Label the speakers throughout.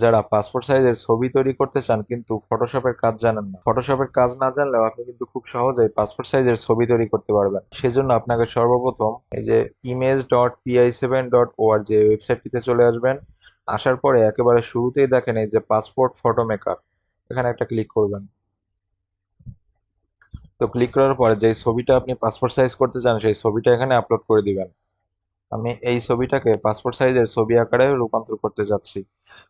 Speaker 1: যারা পাসপোর্ট সাইজের ছবি তৈরি করতে চান কিন্তু ফটোশপের কাজ জানেন না, ফটোশপের কাজ না জানলেও আপনি কিন্তু খুব সহজেই পাসপোর্ট সাইজের ছবি তৈরি করতে পারবেন। সেজন্য আপনাকে সর্বপ্রথম এই যে image.pi7.org যে ওয়েবসাইটটিতে চলে আসবেন। আসার পরে একেবারে শুরুতেই দেখেন এই যে পাসপোর্ট ফটো মেকার, এখানে একটা ক্লিক করবেন। তো ক্লিক করার পরে যেই ছবিটা আপনি পাসপোর্ট সাইজ করতে চান সেই ছবিটা এখানে আপলোড করে দিবেন। আমি এই ছবিটাকে পাসপোর্ট সাইজের ছবি আকারে রূপান্তর করতে যাচ্ছি।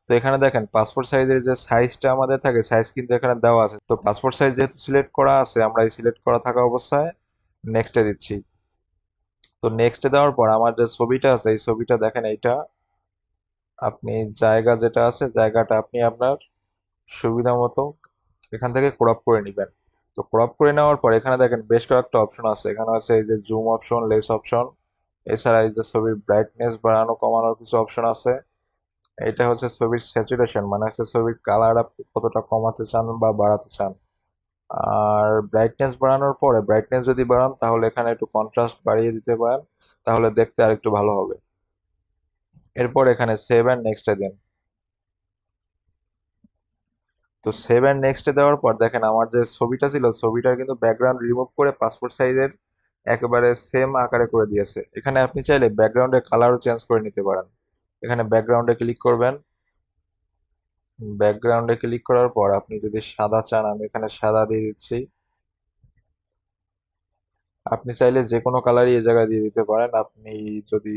Speaker 1: তো এখানে দেখেন পাসপোর্ট সাইজের যে সাইজটা আমাদের থাকে সাইজ কিন্তু এখানে দেওয়া আছে। তো পাসপোর্ট সাইজ যেহেতু সিলেক্ট করা আছে আমরা এই সিলেক্ট করা থাকা অবস্থায় নেক্সটে দিচ্ছি। তো নেক্সটে দেওয়ার পর আমার যে ছবিটা আছে এই ছবিটা দেখেন এইটা আপনি জায়গা যেটা আছে জায়গাটা আপনি আপনার সুবিধা মতো এখান থেকে ক্রপ করে নেবেন। তো ক্রপ করে নেওয়ার পর এখানে দেখেন বেশ কয়েকটা অপশন আছে, এখানে আছে এই যে জুম অপশন, লেস অপশন, এছাড়া এই যে ছবির ব্রাইটনেস বাড়ানো কমানোর কিছু অপশন আছে। এটা হচ্ছে ছবির স্যাচুরেশন, মানে হচ্ছে ছবির কালার আপনি কতটা কমাতে চান বা বাড়াতে চান। আর ব্রাইটনেস বাড়ানোর পরে ব্রাইটনেস যদি বাড়ান তাহলে এখানে একটু কন্ট্রাস্ট বাড়িয়ে দিতে পারেন, তাহলে দেখতে আর একটু ভালো হবে। এরপর এখানে সেভ অ্যান্ড নেক্সটে দিন। তো সেভ অ্যান্ড নেক্সটে দেওয়ার পর দেখেন আমার যে ছবিটা ছিল ছবিটার কিন্তু ব্যাকগ্রাউন্ড রিমুভ করে পাসপোর্ট সাইজের একেবারে সেম আকারে করে দিয়েছে। এখানে আপনি চাইলে ব্যাকগ্রাউন্ডের কালারও চেঞ্জ করে নিতে পারেন। এখানে ব্যাকগ্রাউন্ডে ক্লিক করবেন। ব্যাকগ্রাউন্ডে ক্লিক করার পর আপনি যদি সাদা চান আমি এখানে সাদা দিয়ে দিচ্ছি। আপনি চাইলে যে কোনো কালারই এই জায়গায় দিয়ে দিতে পারেন। আপনি যদি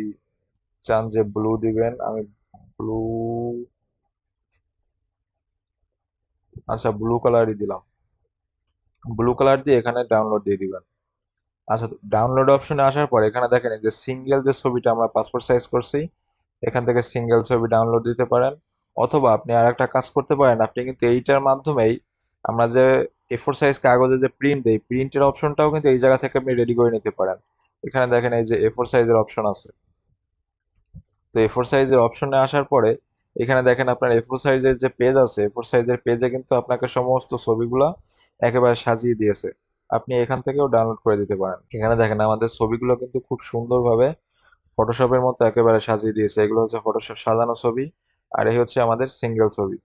Speaker 1: চান যে ব্লু দিবেন আমি ব্লু, আচ্ছা ব্লু কালারই দিলাম। ব্লু কালার দিয়ে এখানে ডাউনলোড দিয়ে দিবেন। আচ্ছা ডাউনলোড অপশনে আসার পর এখানে দেখেন এই যে সিঙ্গেল যে ছবিটা আমরা পাসপোর্ট সাইজ করছি এখান থেকে সিঙ্গেল ছবি ডাউনলোড দিতে পারেন। অথবা আপনি আর একটা কাজ করতে পারেন, আপনি কিন্তু এইটার মাধ্যমেই আমরা যে A4 সাইজ কাগজে যে প্রিন্ট দেই প্রিন্টের অপশনটাও কিন্তু এই জায়গা থেকে আপনি রেডি করে নিতে পারেন। এখানে দেখেন এই যে A4 সাইজের অপশন আছে। তো A4 সাইজের অপশনে আসার পরে এখানে দেখেন আপনার A4 সাইজের যে পেজ আছে A4 সাইজের পেজে কিন্তু আপনাকে সমস্ত ছবিগুলা একেবারে সাজিয়ে দিয়েছে। আপনি এখান থেকেও ডাউনলোড করে দিতে পারেন। এখানে দেখেন আমাদের ছবিগুলো কিন্তু খুব সুন্দরভাবে ফটোশপের মতো একেবারে সাজিয়ে দিয়েছে। এগুলো হচ্ছে ফটোশপ সাজানো ছবি, আর এই হচ্ছে আমাদের সিঙ্গেল ছবি।